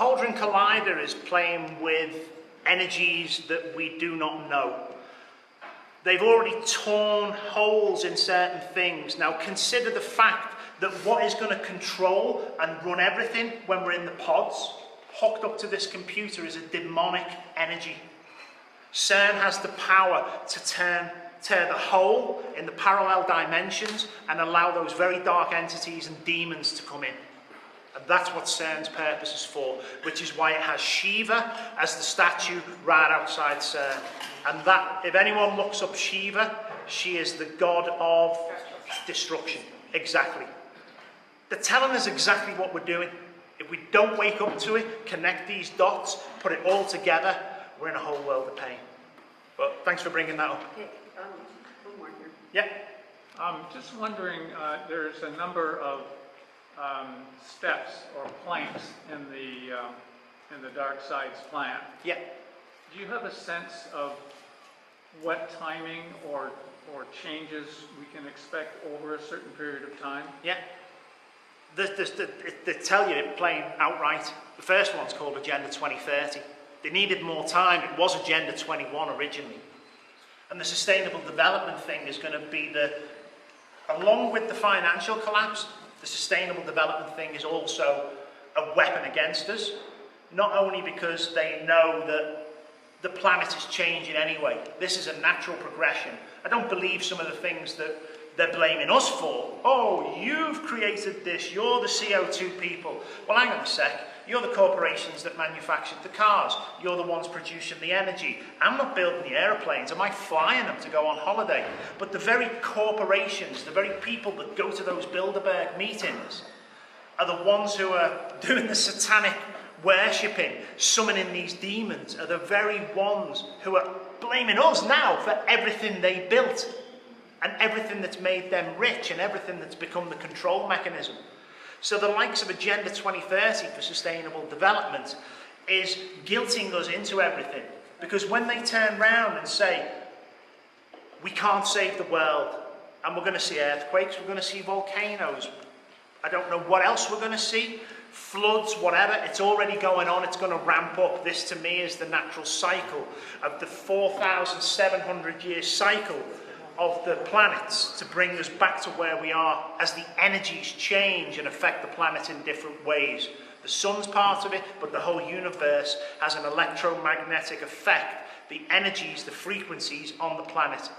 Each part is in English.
Hadron Collider is playing with energies that we do not know. They've already torn holes in certain things. Now consider the fact that what is going to control and run everything when we're in the pods, hooked up to this computer, is a demonic energy. CERN has the power to tear the hole in the parallel dimensions and allow those very dark entities and demons to come in. And that's what CERN's purpose is for, which is why it has Shiva as the statue right outside CERN. And that, if anyone looks up Shiva, she is the god of destruction. Exactly. They're telling us exactly what we're doing. If we don't wake up to it, connect these dots, put it all together, we're in a whole world of pain. But thanks for bringing that up. Okay, one more here. Yeah. Just wondering, there's a number of steps or planks in the dark side's plan. Yeah. Do you have a sense of what timing or changes we can expect over a certain period of time? Yeah. They tell you it plain outright. The first one's called Agenda 2030. They needed more time. It was Agenda 21 originally. And the sustainable development thing is going to be along with the financial collapse, the sustainable development thing is also a weapon against us. Not only because they know that the planet is changing anyway. This is a natural progression. I don't believe some of the things that they're blaming us for. Oh, you've created this, you're the CO2 people. Well, hang on a sec. You're the corporations that manufactured the cars. You're the ones producing the energy. I'm not building the aeroplanes. Am I flying them to go on holiday? But the very corporations, the very people that go to those Bilderberg meetings are the ones who are doing the satanic worshipping, summoning these demons, are the very ones who are blaming us now for everything they built and everything that's made them rich and everything that's become the control mechanism. So the likes of Agenda 2030 for sustainable development is guilting us into everything. Because when they turn round and say, we can't save the world, and we're going to see earthquakes, we're going to see volcanoes, I don't know what else we're going to see, floods, whatever, it's already going on, it's going to ramp up. This to me is the natural cycle of the 4,700 year cycle of the planets to bring us back to where we are as the energies change and affect the planet in different ways. The sun's part of it, but the whole universe has an electromagnetic effect. The energies, the frequencies on the planet.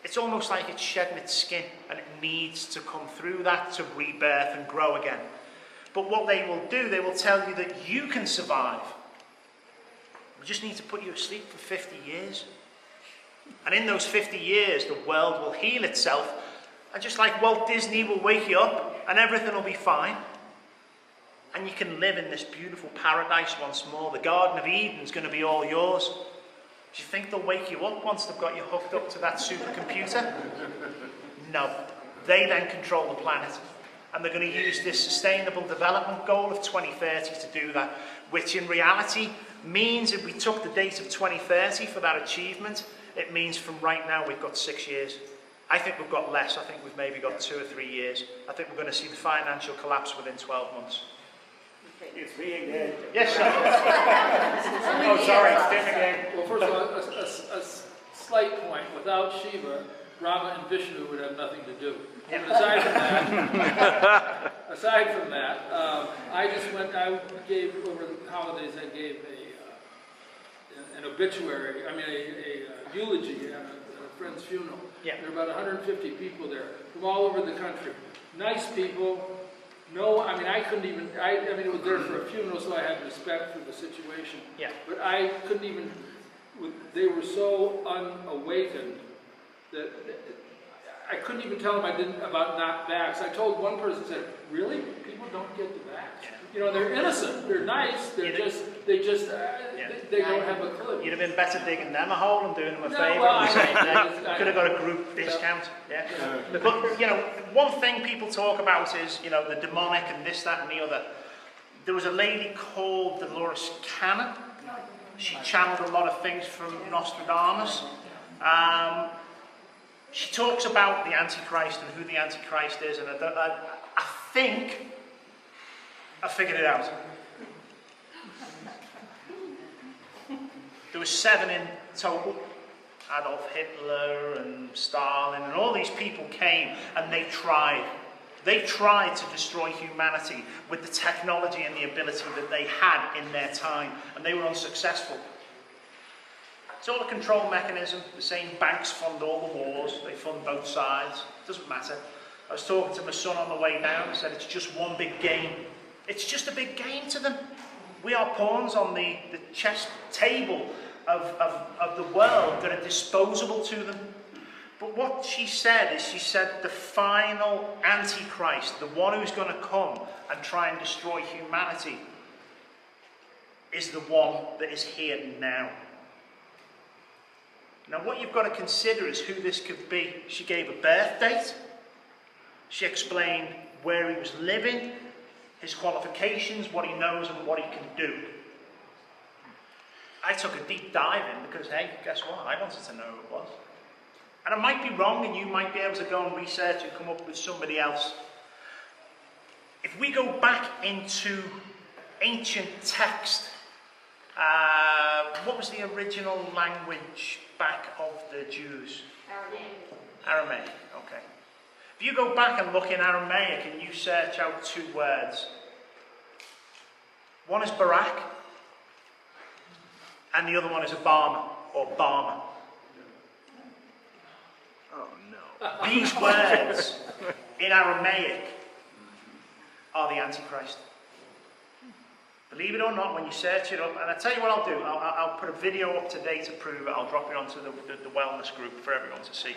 It's almost like it's shedding its skin and it needs to come through that to rebirth and grow again. But what they will do, they will tell you that you can survive. We just need to put you asleep for 50 years. And in those 50 years, the world will heal itself. And just like Walt Disney will wake you up and everything will be fine. And you can live in this beautiful paradise once more. The Garden of Eden is going to be all yours. Do you think they'll wake you up once they've got you hooked up to that supercomputer? No. They then control the planet. And they're going to use this sustainable development goal of 2030 to do that. Which in reality means if we took the date of 2030 for that achievement, it means from right now we've got 6 years. I think we've got less. I think we've maybe got 2 or 3 years. I think we're going to see the financial collapse within 12 months. It's me again. Yes, sir. Oh, sorry, it's Tim again. Well, first of all, a slight point. Without Shiva, Rama and Vishnu would have nothing to do. Yeah. But aside from that, I gave, over the holidays, I gave an obituary, a eulogy at a friend's funeral. Yeah. There were about 150 people there from all over the country. Nice people. No, I couldn't even, it was there for a funeral, so I had respect for the situation. Yeah. But I couldn't even, they were so unawakened that I couldn't even tell them about not vax. I told one person, said, really? People don't get the vax? You know, they're innocent, they're nice, they don't have a clue. You'd have been better digging them a hole and doing them a favour. Well, could have got a group discount. Yeah. But, you know, one thing people talk about is, you know, the demonic and this, that and the other. There was a lady called Dolores Cannon. She channeled a lot of things from Nostradamus. She talks about the Antichrist and who the Antichrist is, and I think I figured it out. was 7 in total. Adolf Hitler and Stalin and all these people came and they tried. They tried to destroy humanity with the technology and the ability that they had in their time, and they were unsuccessful. It's all a control mechanism. The same banks fund all the wars. They fund both sides. It doesn't matter. I was talking to my son on the way down. I said, it's just one big game. It's just a big game to them. We are pawns on the chess table of the world that are disposable to them. But what she said is, she said the final Antichrist, the one who's going to come and try and destroy humanity, is the one that is here now. Now what you've got to consider is who this could be. She gave a birth date. She explained where he was living, his qualifications, what he knows and what he can do. I took a deep dive in because, hey, guess what? I wanted to know who it was. And I might be wrong, and you might be able to go and research and come up with somebody else. If we go back into ancient text, what was the original language back of the Jews? Aramaic, okay. If you go back and look in Aramaic and you search out 2 words, one is Barak, and the other one is Obama, or Barma. Oh, no. These words in Aramaic are the Antichrist. Believe it or not, when you search it up, and I'll tell you what I'll do, I'll put a video up today to prove it. I'll drop it onto the wellness group for everyone to see.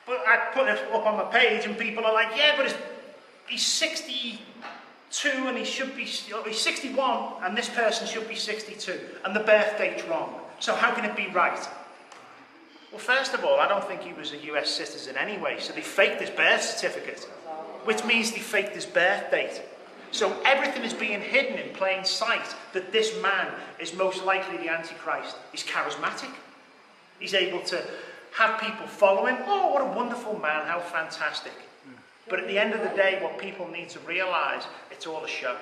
But I put it up on my page and people are like, yeah, but he's 62 and he's 61 and this person should be 62 and the birth date's wrong. So how can it be right? Well, first of all, I don't think he was a US citizen anyway, so they faked his birth certificate, which means they faked his birth date. So everything is being hidden in plain sight that this man is most likely the Antichrist. He's charismatic. He's able to have people follow him. Oh, what a wonderful man, how fantastic. But at the end of the day, what people need to realise, it's all a show.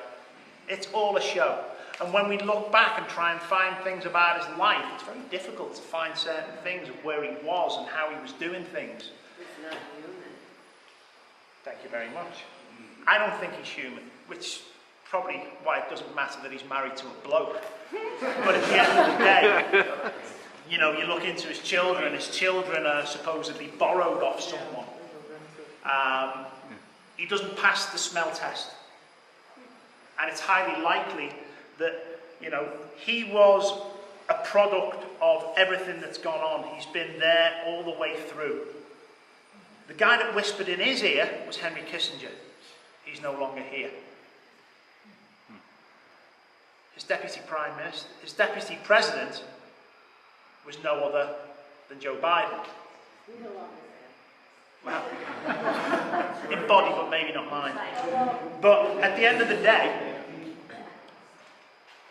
It's all a show. And when we look back and try and find things about his life, it's very difficult to find certain things of where he was and how he was doing things. It's not human. Thank you very much. I don't think he's human, which probably why it doesn't matter that he's married to a bloke. But at the end of the day, you know, you look into his children are supposedly borrowed off someone. He doesn't pass the smell test. And it's highly likely that, you know, he was a product of everything that's gone on. He's been there all the way through. The guy that whispered in his ear was Henry Kissinger. He's no longer here. His deputy prime minister, his deputy president was no other than Joe Biden. Well, in body, but maybe not mind. But at the end of the day,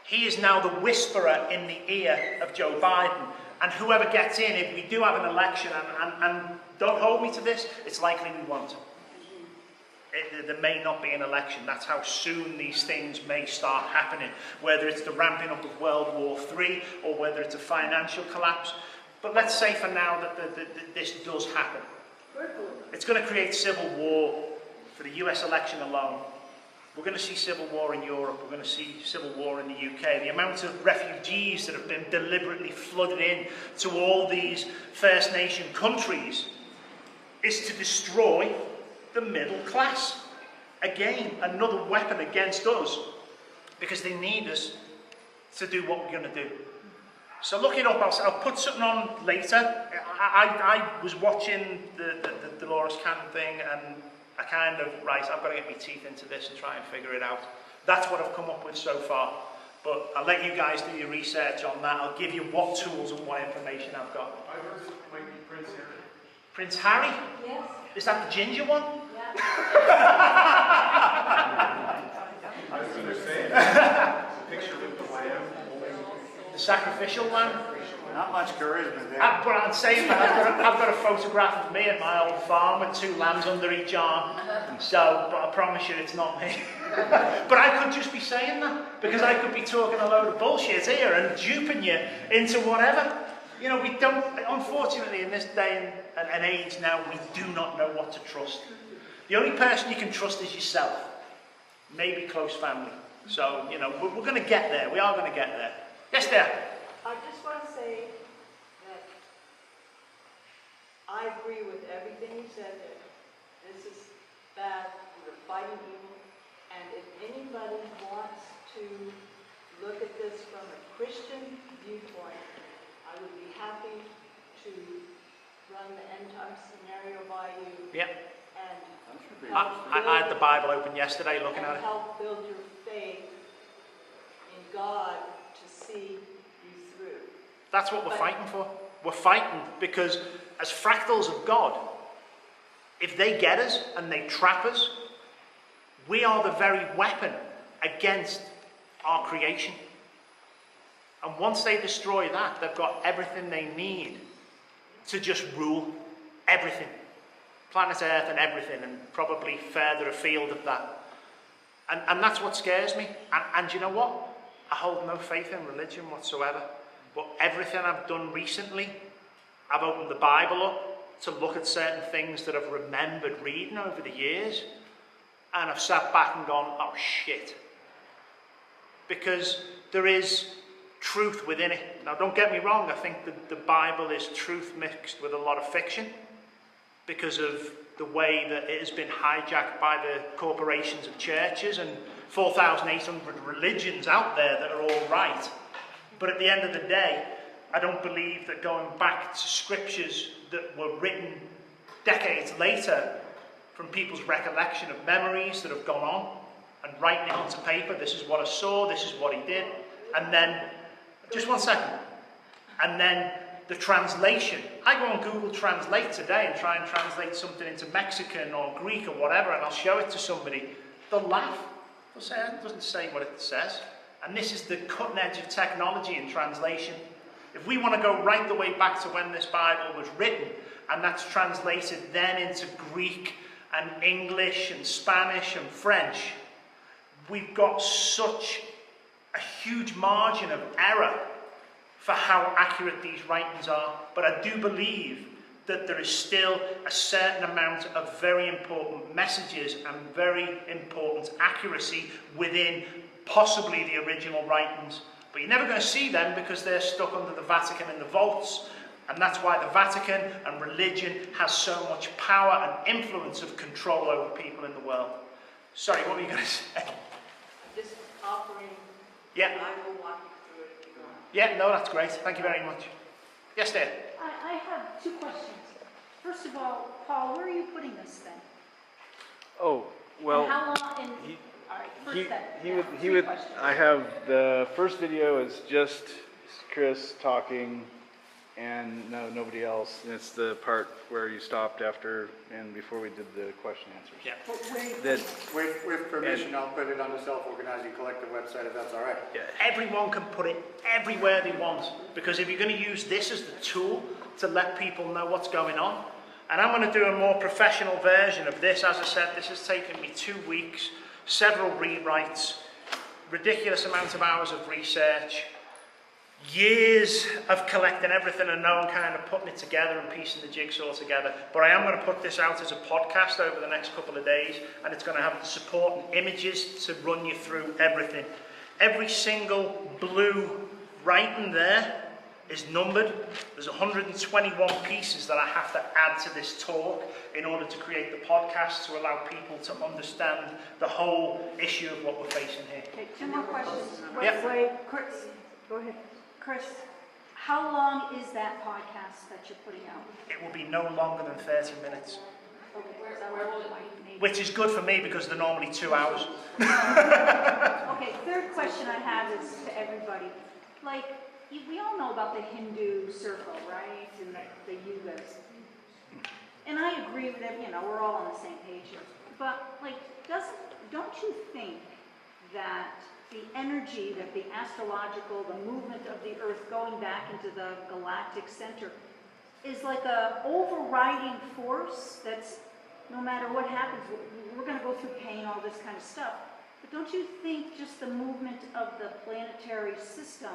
he is now the whisperer in the ear of Joe Biden. And whoever gets in, if we do have an election, and don't hold me to this, it's likely we won't. There may not be an election. That's how soon these things may start happening. Whether it's the ramping up of World War III or whether it's a financial collapse. But let's say for now that this does happen. It's going to create civil war for the US election alone. We're going to see civil war in Europe. We're going to see civil war in the UK. The amount of refugees that have been deliberately flooded in to all these First Nation countries is to destroy the middle class. Again, another weapon against us because they need us to do what we're going to do. So look it up. I'll put something on later. I was watching the Dolores Cannon thing and I kind of, right, I've got to get my teeth into this and try and figure it out. That's what I've come up with so far. But I'll let you guys do your research on that. I'll give you what tools and what information I've got. I heard it might be Prince Harry. Prince Harry? Yes. Is that the ginger one? Yeah. I was going to say, the picture with the lamb. The sacrificial lamb? Not much charisma there. But I'm saying that I've got a photograph of me at my old farm with 2 lambs under each arm. So, but I promise you it's not me. But I could just be saying that, because I could be talking a load of bullshit here and duping you into whatever. You know, we don't, unfortunately in this day and age now, we do not know what to trust. The only person you can trust is yourself, maybe close family. So, you know, we're going to get there. We are going to get there. Yes, there. I just want to say that I agree with everything you said there. This is bad. We're fighting evil. And if anybody wants to look at this from a Christian viewpoint, I would be happy to run the end time scenario by you. Yeah. And I had the Bible open yesterday looking at and it. help build your faith in God to see you through. That's what we're fighting for. We're fighting because as fractals of God, if they get us and they trap us, we are the very weapon against our creation. And once they destroy that, they've got everything they need to just rule everything. Planet Earth and everything, and probably further afield of that. And that's what scares me. And you know what? I hold no faith in religion whatsoever. But everything I've done recently, I've opened the Bible up to look at certain things that I've remembered reading over the years. And I've sat back and gone, oh shit. Because there is truth within it. Now don't get me wrong, I think that the Bible is truth mixed with a lot of fiction, because of the way that it has been hijacked by the corporations of churches and 4,800 religions out there that are all right. But at the end of the day, I don't believe that going back to scriptures that were written decades later from people's recollection of memories that have gone on and writing it onto paper, this is what I saw, this is what he did, and then, just one second, and then the translation. I go on Google Translate today and try and translate something into Mexican or Greek or whatever, and I'll show it to somebody. They'll laugh. They'll say, it doesn't say what it says. And this is the cutting edge of technology in translation. If we want to go right the way back to when this Bible was written, and that's translated then into Greek and English and Spanish and French, we've got such a huge margin of error for how accurate these writings are. But I do believe that there is still a certain amount of very important messages and very important accuracy within possibly the original writings. But you're never going to see them because they're stuck under the Vatican in the vaults. And that's why the Vatican and religion has so much power and influence of control over people in the world. Sorry, what were you going to say? Just offering, Yeah. and I will walk you through it if you want. Yeah, no, that's great. Thank you very much. Yes, dear. I have two questions. First of all, Paul, where are you putting this thing? Oh, And well, how long, and, he- all right, first he that. would, he three would, questions. I have, the first video is just Chris talking and nobody else. And it's the part where you stopped after and before we did the question answers. Yeah. But where are you That, putting it? With permission, I'll put it on the Self-Organizing Collective website if that's all right. yeah, Everyone can put it everywhere they want, because if you're going to use this as the tool to let people know what's going on, and I'm going to do a more professional version of this. As I said, this has taken me 2 weeks, several rewrites, ridiculous amount of hours of research, years of collecting everything and knowing, kind of putting it together and piecing the jigsaw together. But I am going to put this out as a podcast over the next couple of days, and it's going to have the support and images to run you through everything. Every single blue writing there is numbered. There's 121 pieces that I have to add to this talk in order to create the podcast to allow people to understand the whole issue of what we're facing here. Okay, two more questions. Yeah. Wait, Chris, go ahead. Chris, how long is that podcast that you're putting out? It will be no longer than 30 minutes, Okay, is that where I need? which is good for me because they're normally 2 hours. Okay, third question I have is to everybody. Like, we all know about the Hindu circle, right? And the yugas. And I agree with them, you know, we're all on the same page here. But, like, don't you think that the energy, that the astrological, the movement of the Earth going back into the galactic center is like a overriding force that's no matter what happens, we're gonna go through pain, all this kind of stuff. But don't you think just the movement of the planetary system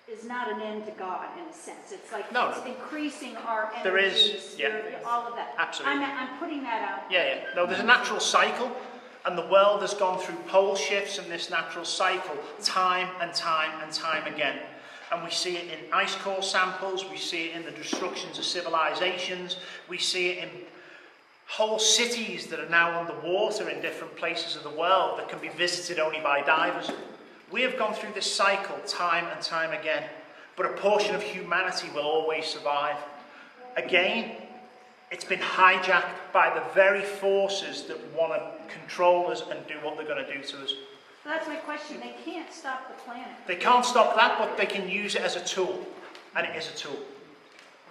is not an end to God in a sense? It's like No, it's no. increasing our There is, energy, yeah. spirit, all of that. Absolutely. I'm putting that out. Yeah. No, there's a natural cycle, and the world has gone through pole shifts in this natural cycle time and time and time again. And we see it in ice core samples, we see it in the destructions of civilizations, we see it in whole cities that are now underwater in different places of the world that can be visited only by divers. We have gone through this cycle time and time again, but a portion of humanity will always survive. Again, it's been hijacked by the very forces that want to control us and do what they're going to do to us. So that's my question. They can't stop the planet. They can't stop that, but they can use it as a tool. And it is a tool.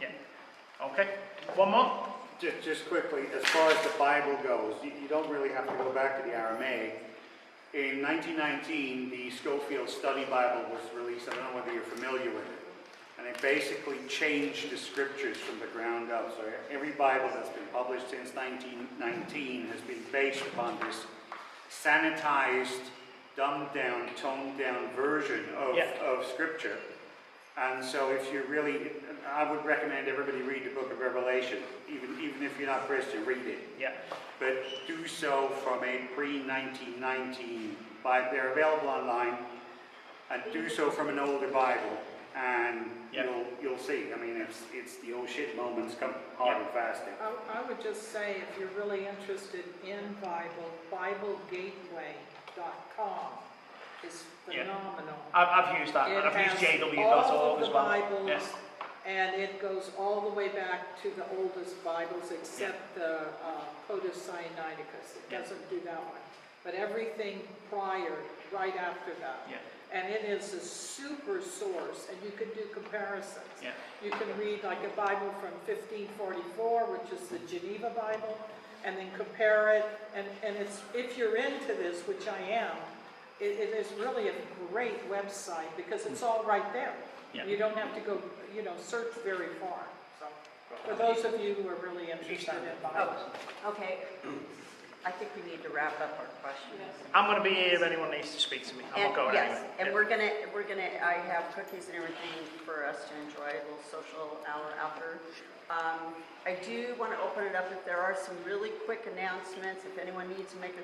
Yeah. Okay. One more? Just quickly, as far as the Bible goes, you don't really have to go back to the Aramaic. In 1919, the Schofield Study Bible was released. I don't know whether you're familiar with it. And it basically changed the scriptures from the ground up. So every Bible that's been published since 1919 has been based upon this sanitized, dumbed down, toned down version of scripture. And so if you really, I would recommend everybody read the book of Revelation, even if you're not Christian, read it. Yeah. But do so from a pre-1919 Bible. They're available online, and do so from an older Bible, and you'll see. I mean, it's the oh shit moments come hard and fast. I would just say, if you're really interested in Bible, BibleGateway.com is phenomenal. I've used that, and I've used JW.org as well. It has all of the Yeah. Bibles, and it goes all the way back to the oldest Bibles, except the Codex Sinaiticus. It doesn't do that one. But everything prior, right after that. Yeah. And it is a super source, and you can do comparisons. Yeah. You can read like a Bible from 1544, which is the Geneva Bible, and then compare it. And it's, if you're into this, which I am, it is really a great website because it's all right there. Yeah. You don't have to go, search very far. So, for those of you who are really interested in Bible. Okay, I think we need to wrap up our questions. I'm going to be here if anyone needs to speak to me. I'm not going Yes, anywhere. and Yeah. we're gonna, I have cookies and everything for us to enjoy, a little social hour after. I do want to open it up if there are some really quick announcements, if anyone needs to make a